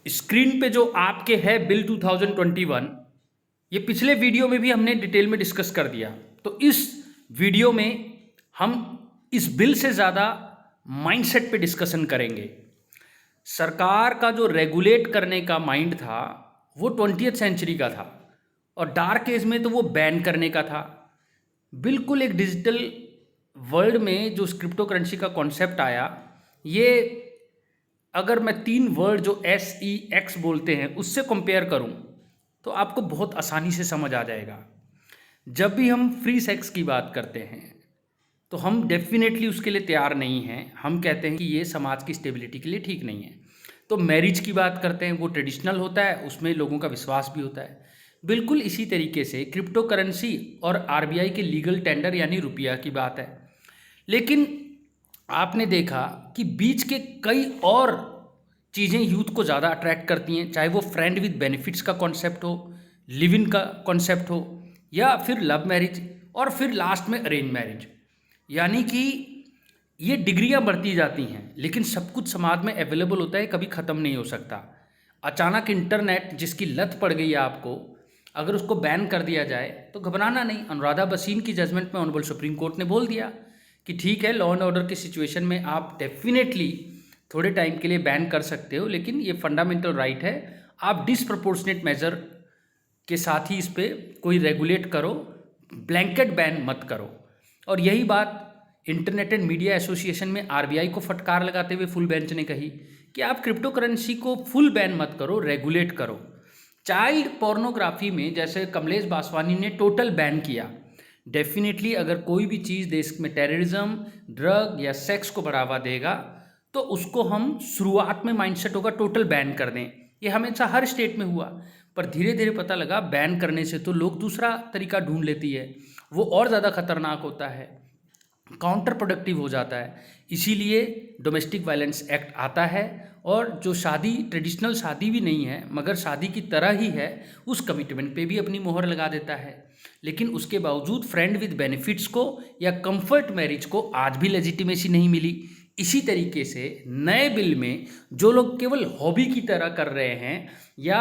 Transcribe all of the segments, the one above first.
Screen पे जो आपके है बिल 2021, ये पिछले वीडियो में भी हमने डिटेल में डिस्कस कर दिया। तो इस वीडियो में हम इस बिल से ज़्यादा माइंडसेट पे डिस्कशन करेंगे। सरकार का जो रेगुलेट करने का माइंड था वो 20th सेंचुरी का था और डार्क एज में तो वो बैन करने का था। बिल्कुल एक डिजिटल वर्ल्ड में जो क्रिप्टो करेंसी का कॉन्सेप्ट आया, ये अगर मैं 3 वर्ड जो SEX बोलते हैं उससे कंपेयर करूं तो आपको बहुत आसानी से समझ आ जाएगा। जब भी हम फ्री सेक्स की बात करते हैं तो हम डेफिनेटली उसके लिए तैयार नहीं हैं। हम कहते हैं कि ये समाज की स्टेबिलिटी के लिए ठीक नहीं है। तो मैरिज की बात करते हैं, वो ट्रेडिशनल होता है, उसमें लोगों का विश्वास भी होता है। बिल्कुल इसी तरीके से क्रिप्टो करेंसी और RBI के लीगल टेंडर यानी रुपया की बात है। लेकिन आपने देखा कि बीच के कई और चीज़ें यूथ को ज़्यादा अट्रैक्ट करती हैं, चाहे वो फ्रेंड विद बेनिफिट्स का कॉन्सेप्ट हो, लिव इन का कॉन्सेप्ट हो, या फिर लव मैरिज, और फिर लास्ट में अरेंज मैरिज। यानी कि ये डिग्रियां बढ़ती जाती हैं, लेकिन सब कुछ समाज में अवेलेबल होता है, कभी ख़त्म नहीं हो सकता। अचानक इंटरनेट जिसकी लत पड़ गई है आपको, अगर उसको बैन कर दिया जाए तो घबराना नहीं। अनुराधा बसीन की जजमेंट में ऑनरेबल सुप्रीम कोर्ट ने बोल दिया कि ठीक है, लॉ एंड ऑर्डर की सिचुएशन में आप डेफिनेटली थोड़े टाइम के लिए बैन कर सकते हो, लेकिन ये फंडामेंटल राइट है। आप डिसप्रपोर्शनेट मेजर के साथ ही इस पर कोई रेगुलेट करो, ब्लैंकेट बैन मत करो। और यही बात इंटरनेट एंड मीडिया एसोसिएशन में RBI को फटकार लगाते हुए फुल बेंच ने कही कि आप क्रिप्टो करेंसी को फुल बैन मत करो, रेगुलेट करो। चाइल्ड पोर्नोग्राफी में जैसे कमलेश बासवानी ने टोटल बैन किया, डेफिनेटली अगर कोई भी चीज़ देश में टेररिज्म, ड्रग या सेक्स को बढ़ावा देगा तो उसको हम शुरुआत में माइंडसेट होगा टोटल बैन कर दें। ये हमेशा हर स्टेट में हुआ, पर धीरे धीरे पता लगा बैन करने से तो लोग दूसरा तरीका ढूंढ लेती है, वो और ज़्यादा खतरनाक होता है, काउंटर प्रोडक्टिव हो जाता है। इसीलिए डोमेस्टिक वायलेंस एक्ट आता है, और जो शादी ट्रेडिशनल शादी भी नहीं है मगर शादी की तरह ही है, उस कमिटमेंट पे भी अपनी मोहर लगा देता है। लेकिन उसके बावजूद फ्रेंड विद बेनिफिट्स को या कंफर्ट मैरिज को आज भी लेजिटिमेसी नहीं मिली। इसी तरीके से नए बिल में जो लोग केवल हॉबी की तरह कर रहे हैं या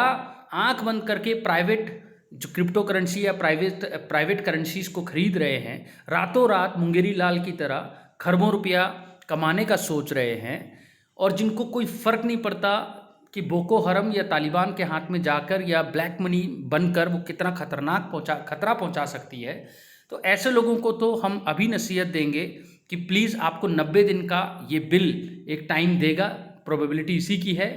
आंख बंद करके प्राइवेट जो क्रिप्टो करेंसी या प्राइवेट करेंसीज को खरीद रहे हैं, रातों रात मुंगेरी लाल की तरह खरबों रुपया कमाने का सोच रहे हैं, और जिनको कोई फ़र्क नहीं पड़ता कि बोको हरम या तालिबान के हाथ में जाकर या ब्लैक मनी बनकर वो कितना खतरा पहुंचा सकती है, तो ऐसे लोगों को तो हम अभी नसीहत देंगे कि प्लीज़ आपको 90 दिन का ये बिल एक टाइम देगा, प्रोबेबिलिटी इसी की है।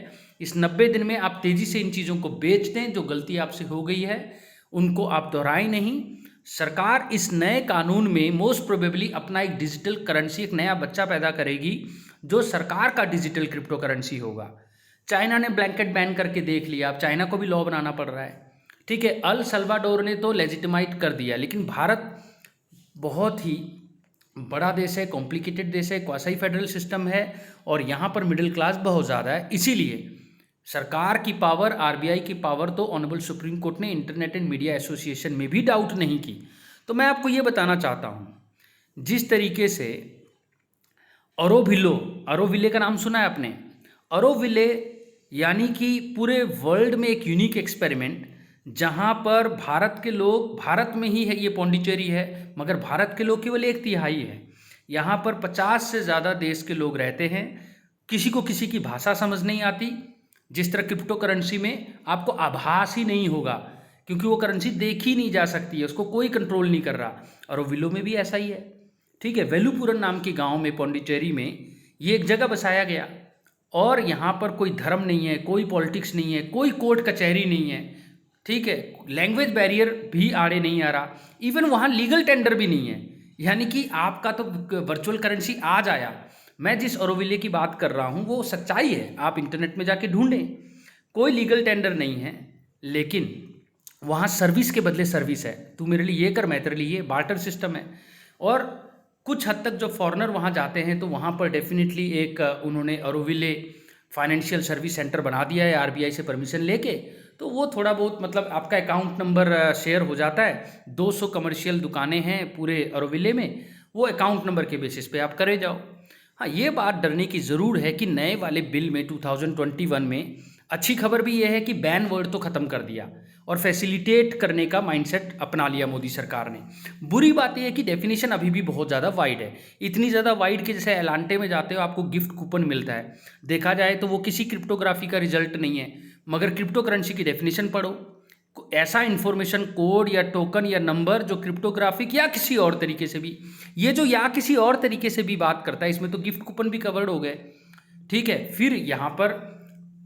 इस 90 दिन में आप तेज़ी से इन चीज़ों को बेच दें, जो गलती आपसे हो गई है उनको आप दोहराएं नहीं। सरकार इस नए कानून में मोस्ट प्रोबेबली अपना एक डिजिटल करेंसी, एक नया बच्चा पैदा करेगी जो सरकार का डिजिटल क्रिप्टो करेंसी होगा। चाइना ने ब्लैंकेट बैन करके देख लिया, अब चाइना को भी लॉ बनाना पड़ रहा है। ठीक है, अल सल्वाडोर ने तो लेजिटिमाइट कर दिया, लेकिन भारत बहुत ही बड़ा देश है, कॉम्प्लिकेटेड देश है, क्वासी फेडरल सिस्टम है, और यहाँ पर मिडिल क्लास बहुत ज़्यादा है। इसीलिए सरकार की पावर, RBI की पावर तो ऑनरेबल सुप्रीम कोर्ट ने इंटरनेट एंड मीडिया एसोसिएशन में भी डाउट नहीं की। तो मैं आपको ये बताना चाहता हूँ, जिस तरीके से अरोविले का नाम सुना है आपने? अरोविले यानी कि पूरे वर्ल्ड में एक यूनिक एक्सपेरिमेंट, जहाँ पर भारत के लोग, भारत में ही है ये पौंडीचेरी है, मगर भारत के लोग केवल 1/3 है। यहाँ पर 50 से ज़्यादा देश के लोग रहते हैं। किसी को किसी की भाषा समझ नहीं आती। जिस तरह क्रिप्टो करेंसी में आपको आभास ही नहीं होगा, क्योंकि वो करेंसी देखी नहीं जा सकती है, उसको कोई कंट्रोल नहीं कर रहा। अरोविलो में भी ऐसा ही है। ठीक है, वेलुपुरम नाम के गांव में पौंडीचेरी में ये एक जगह बसाया गया, और यहाँ पर कोई धर्म नहीं है, कोई पॉलिटिक्स नहीं है, कोई कोर्ट कचहरी नहीं है। ठीक है, लैंग्वेज बैरियर भी आड़े नहीं आ रहा, इवन वहाँ लीगल टेंडर भी नहीं है। यानी कि आपका तो वर्चुअल करेंसी आज आया। मैं जिस अरोविले की बात कर रहा हूँ वो सच्चाई है, आप इंटरनेट में जाके ढूंढें, कोई लीगल टेंडर नहीं है, लेकिन वहाँ सर्विस के बदले सर्विस है। तू मेरे लिए ये कर, मैं तेरे लिए ये, बार्टर सिस्टम है। और कुछ हद तक जो फॉरेनर वहाँ जाते हैं तो वहाँ पर डेफिनेटली एक उन्होंने अरोविले फाइनेंशियल सर्विस सेंटर बना दिया है RBI से परमिशन लेके। तो वो थोड़ा बहुत मतलब आपका अकाउंट नंबर शेयर हो जाता है। 200 कमर्शियल दुकानें हैं पूरे अरोविले में, वो अकाउंट नंबर के बेसिस पे आप करे जाओ। हाँ, ये बात डरने की ज़रूर है कि नए वाले बिल में 2021 में अच्छी खबर भी यह है कि बैन वर्ड तो ख़त्म कर दिया और फैसिलिटेट करने का माइंडसेट अपना लिया मोदी सरकार ने। बुरी बात यह है कि डेफिनेशन अभी भी बहुत ज़्यादा वाइड है, इतनी ज़्यादा वाइड कि जैसे एलांटे में जाते हो आपको गिफ्ट कूपन मिलता है, देखा जाए तो वो किसी क्रिप्टोग्राफी का रिजल्ट नहीं है। मगर क्रिप्टो करेंसी की डेफिनेशन पढ़ो, ऐसा इंफॉर्मेशन कोड या टोकन या नंबर जो क्रिप्टोग्राफिक या किसी और तरीके से भी, ये जो या किसी और तरीके से भी बात करता है, इसमें तो गिफ्ट कूपन भी कवर्ड हो गए, ठीक है। फिर यहाँ पर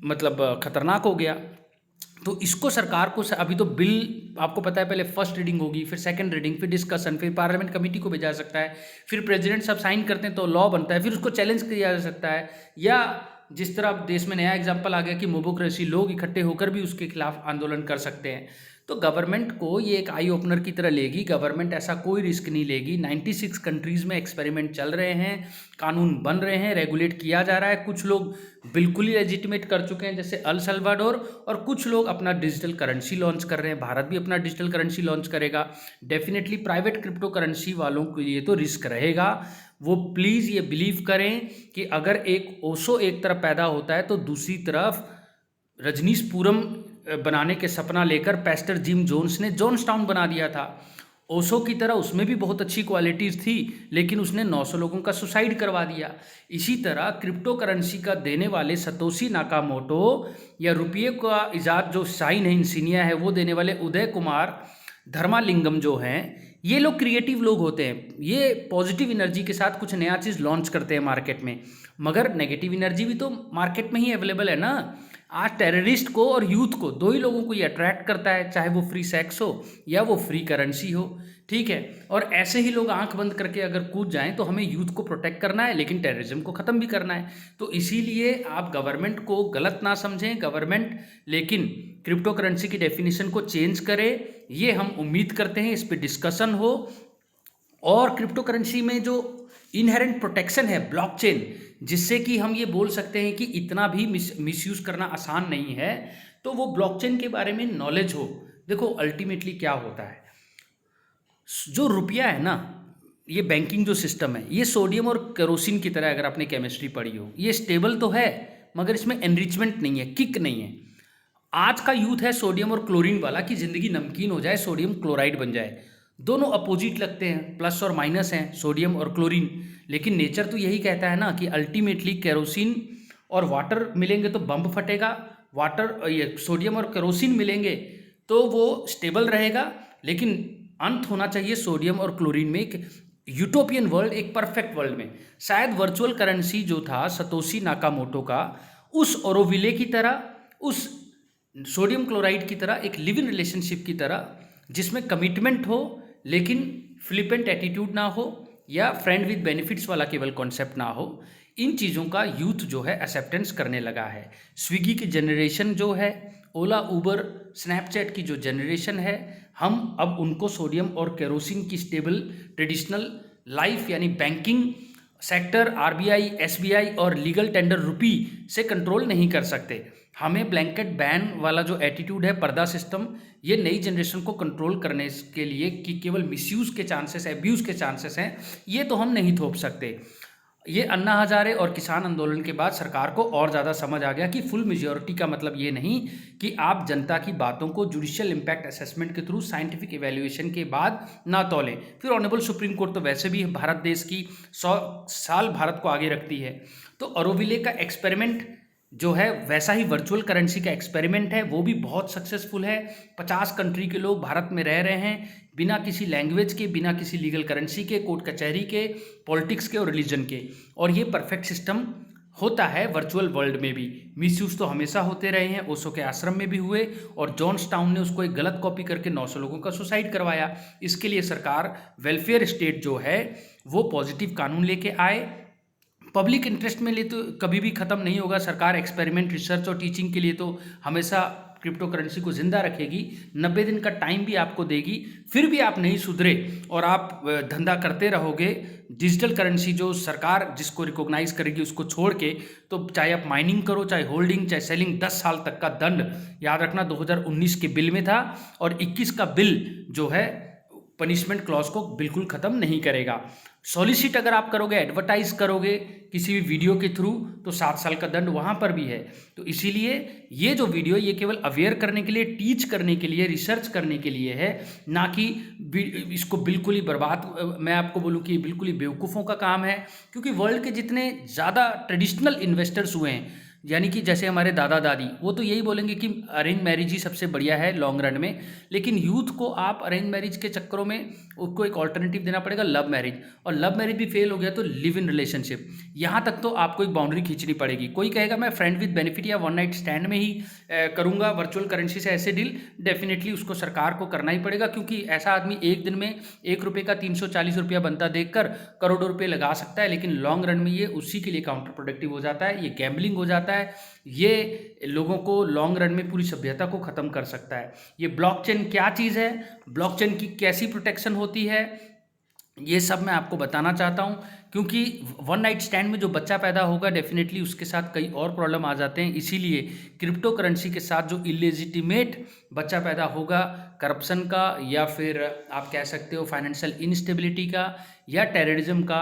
मतलब खतरनाक हो गया। तो इसको सरकार को अभी तो बिल आपको पता है, पहले फर्स्ट रीडिंग होगी, फिर सेकंड रीडिंग, फिर डिस्कशन, फिर पार्लियामेंट कमेटी को भेजा जा सकता है, फिर प्रेसिडेंट सब साइन करते हैं तो लॉ बनता है, फिर उसको चैलेंज किया जा सकता है। या जिस तरह देश में नया एग्जाम्पल आ गया कि मोबोक्रेसी, लोग इकट्ठे होकर भी उसके खिलाफ आंदोलन कर सकते हैं। तो गवर्नमेंट को ये एक आई ओपनर की तरह लेगी, गवर्नमेंट ऐसा कोई रिस्क नहीं लेगी। 96 कंट्रीज़ में एक्सपेरिमेंट चल रहे हैं, कानून बन रहे हैं, रेगुलेट किया जा रहा है। कुछ लोग बिल्कुल ही लेजिटिमेट कर चुके हैं जैसे अल सल्वाडोर, और कुछ लोग अपना डिजिटल करेंसी लॉन्च कर रहे हैं। भारत भी अपना डिजिटल करेंसी लॉन्च करेगा। डेफिनेटली प्राइवेट क्रिप्टो करेंसी वालों के लिए तो रिस्क रहेगा। वो प्लीज़ ये बिलीव करें कि अगर एक ओशो एक तरफ पैदा होता है तो दूसरी तरफ रजनीशपुरम बनाने के सपना लेकर पैस्टर जिम जोन्स ने जॉन्सटाउन बना दिया था। ओशो की तरह उसमें भी बहुत अच्छी क्वालिटीज़ थी, लेकिन उसने 900 लोगों का सुसाइड करवा दिया। इसी तरह क्रिप्टो करेंसी का देने वाले सतोशी नाकामोटो, या रुपये का इजाद जो शाइन है, इंसिनिया है, वो देने वाले उदय कुमार धर्मालिंगम जो हैं, ये लोग क्रिएटिव लोग होते हैं। ये पॉजिटिव एनर्जी के साथ कुछ नया चीज़ लॉन्च करते हैं मार्केट में, मगर नेगेटिव एनर्जी भी तो मार्केट में ही अवेलेबल है ना। आज टेररिस्ट को और यूथ को, दो ही लोगों को ये अट्रैक्ट करता है, चाहे वो फ्री सेक्स हो या वो फ्री करेंसी हो, ठीक है। और ऐसे ही लोग आंख बंद करके अगर कूद जाएं तो हमें यूथ को प्रोटेक्ट करना है, लेकिन टेररिज्म को ख़त्म भी करना है। तो इसीलिए आप गवर्नमेंट को गलत ना समझें, गवर्नमेंट लेकिन क्रिप्टो करेंसी की डेफिनेशन को चेंज करे, ये हम उम्मीद करते हैं। इस पर डिस्कशन हो, और क्रिप्टो करेंसी में जो इनहेरेंट प्रोटेक्शन है ब्लॉकचेन, जिससे कि हम ये बोल सकते हैं कि इतना भी मिसयूज़ करना आसान नहीं है, तो वो ब्लॉकचेन के बारे में नॉलेज हो। देखो अल्टीमेटली क्या होता है, जो रुपया है ना, ये बैंकिंग जो सिस्टम है, ये सोडियम और केरोसिन की तरह, अगर आपने केमिस्ट्री पढ़ी हो, ये स्टेबल तो है मगर इसमें एनरिचमेंट नहीं है, किक नहीं है। आज का यूथ है सोडियम और क्लोरीन वाला कि ज़िंदगी नमकीन हो जाए, सोडियम क्लोराइड बन जाए। दोनों अपोजिट लगते हैं, प्लस और माइनस हैं सोडियम और क्लोरीन, लेकिन नेचर तो यही कहता है ना कि अल्टीमेटली केरोसिन और वाटर मिलेंगे तो बम फटेगा, वाटर ये सोडियम और केरोसिन मिलेंगे तो वो स्टेबल रहेगा। लेकिन अंत होना चाहिए सोडियम और क्लोरीन में, एक यूटोपियन वर्ल्ड, एक परफेक्ट वर्ल्ड में। शायद वर्चुअल करेंसी जो था सतोशी नाकामोटो का, उस ओरोविले की तरह, उस सोडियम क्लोराइड की तरह, एक लिव इन रिलेशनशिप की तरह, जिसमें कमिटमेंट हो लेकिन फ्लिपेंट एटीट्यूड ना हो, या फ्रेंड विद बेनिफिट्स वाला केवल कॉन्सेप्ट ना हो। इन चीज़ों का यूथ जो है एक्सेप्टेंस करने लगा है। स्विगी की जनरेशन जो है, ओला उबर स्नैपचैट की जो जनरेशन है, हम अब उनको सोडियम और केरोसिन की स्टेबल ट्रेडिशनल लाइफ यानी बैंकिंग सेक्टर, आरबीआई, एसबीआई और लीगल टेंडर रुपी से कंट्रोल नहीं कर सकते। हमें ब्लैंकेट बैन वाला जो एटीट्यूड है, पर्दा सिस्टम, ये नई जनरेशन को कंट्रोल करने के लिए कि केवल मिसयूज़ के चांसेस, एब्यूज़ के चांसेस हैं, ये तो हम नहीं थोप सकते। ये अन्ना हजारे और किसान आंदोलन के बाद सरकार को और ज़्यादा समझ आ गया कि फुल मेजॉरिटी का मतलब ये नहीं कि आप जनता की बातों को जुडिशियल इम्पैक्ट असेसमेंट के थ्रू साइंटिफिक इवैल्यूएशन के बाद ना तौलें। फिर ऑनरेबल सुप्रीम कोर्ट तो वैसे भी भारत देश की 100 साल भारत को आगे रखती है। तो ओरोविले का एक्सपेरिमेंट जो है वैसा ही वर्चुअल करेंसी का एक्सपेरिमेंट है, वो भी बहुत सक्सेसफुल है। 50 कंट्री के लोग भारत में रह रहे हैं, बिना किसी लैंग्वेज के, बिना किसी लीगल करेंसी के, कोर्ट कचहरी के, पॉलिटिक्स के और रिलीजन के। और ये परफेक्ट सिस्टम होता है वर्चुअल वर्ल्ड में भी। मिसयूज़ तो हमेशा होते रहे हैं, ओशो के आश्रम में भी हुए, और जॉन्सटाउन ने उसको एक गलत कॉपी करके 900 लोगों का सुसाइड करवाया। इसके लिए सरकार वेलफेयर स्टेट जो है वो पॉजिटिव कानून लेके आए। पब्लिक इंटरेस्ट में लिए तो कभी भी ख़त्म नहीं होगा। सरकार एक्सपेरिमेंट, रिसर्च और टीचिंग के लिए तो हमेशा क्रिप्टो करेंसी को ज़िंदा रखेगी। 90 दिन का टाइम भी आपको देगी, फिर भी आप नहीं सुधरे और आप धंधा करते रहोगे डिजिटल करेंसी जो सरकार जिसको रिकॉग्नाइज करेगी उसको छोड़ के, तो चाहे आप माइनिंग करो, चाहे होल्डिंग, चाहे सेलिंग, 10 साल तक का दंड। याद रखना 2019 के बिल में था, और 21 का बिल जो है पनिशमेंट क्लॉज को बिल्कुल ख़त्म नहीं करेगा। सॉलिसिट अगर आप करोगे, एडवर्टाइज करोगे किसी भी वीडियो के थ्रू, तो 7 साल का दंड वहाँ पर भी है। तो इसीलिए ये जो वीडियो ये केवल अवेयर करने के लिए, टीच करने के लिए, रिसर्च करने के लिए है, ना कि इसको बिल्कुल ही बर्बाद, मैं आपको बोलूँ कि बिल्कुल ही बेवकूफ़ों का काम है। क्योंकि वर्ल्ड के जितने ज़्यादा ट्रेडिशनल इन्वेस्टर्स हुए हैं, यानी कि जैसे हमारे दादा दादी, वो तो यही बोलेंगे कि अरेंज मैरिज ही सबसे बढ़िया है लॉन्ग रन में। लेकिन यूथ को आप अरेंज मैरिज के चक्करों में उसको एक ऑल्टरनेटिव देना पड़ेगा, लव मैरिज। और लव मैरिज भी फेल हो गया तो लिव इन रिलेशनशिप। यहाँ तक तो आपको एक बाउंड्री खींचनी पड़ेगी। कोई कहेगा मैं फ्रेंड विद बेनिफिट या वन नाइट स्टैंड में ही करूँगा वर्चुअल करेंसी से ऐसे डील, डेफिनेटली उसको सरकार को करना ही पड़ेगा। क्योंकि ऐसा आदमी एक दिन में 1 रुपये का 340 रुपया बनता देखकर करोड़ों रुपये लगा सकता है, लेकिन लॉन्ग रन में ये उसी के लिए काउंटर प्रोडक्टिव हो जाता है, ये गैम्बलिंग हो जाता है। ये लोगों को लॉन्ग रन में पूरी सभ्यता को ख़त्म कर सकता है। ये ब्लॉकचेन क्या चीज़ है, ब्लॉकचेन की कैसी प्रोटेक्शन होती है, ये सब मैं आपको बताना चाहता हूँ। क्योंकि वन नाइट स्टैंड में जो बच्चा पैदा होगा, डेफिनेटली उसके साथ कई और प्रॉब्लम आ जाते हैं। इसीलिए क्रिप्टो करेंसी के साथ जो इलेजिटिमेट बच्चा पैदा होगा, करप्शन का, या फिर आप कह सकते हो फाइनेंशियल इनस्टेबिलिटी का, या टेररिज्म का,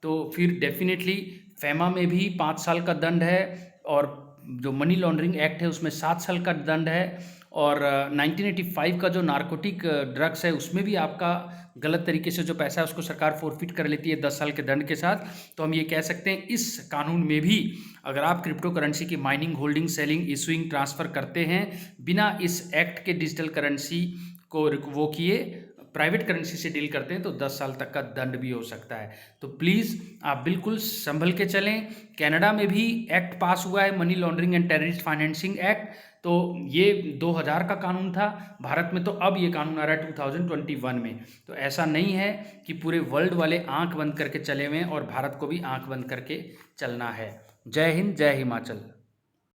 तो फिर डेफिनेटली फैमा में भी 5 साल का दंड है, और जो मनी लॉन्ड्रिंग एक्ट है उसमें 7 साल का दंड है, और 1985 का जो नारकोटिक ड्रग्स है उसमें भी आपका गलत तरीके से जो पैसा है उसको सरकार फोरफिट कर लेती है 10 साल के दंड के साथ। तो हम ये कह सकते हैं इस कानून में भी अगर आप क्रिप्टो करेंसी की mining, holding, selling, issuing, transfer करते हैं बिना इस एक्ट के, डिजिटल करेंसी को वो किए, प्राइवेट करेंसी से डील करते हैं, तो 10 साल तक का दंड भी हो सकता है। तो प्लीज़ आप बिल्कुल संभल के चलें। कनाडा में भी एक्ट पास हुआ है, money laundering and terrorist financing act, तो ये 2000 का कानून था। भारत में तो अब ये कानून आ रहा है 2021 में। तो ऐसा नहीं है कि पूरे वर्ल्ड वाले आंख बंद करके चले हुए हैं, और भारत को भी आंख बंद करके चलना है। जय हिंद, जय हिमाचल।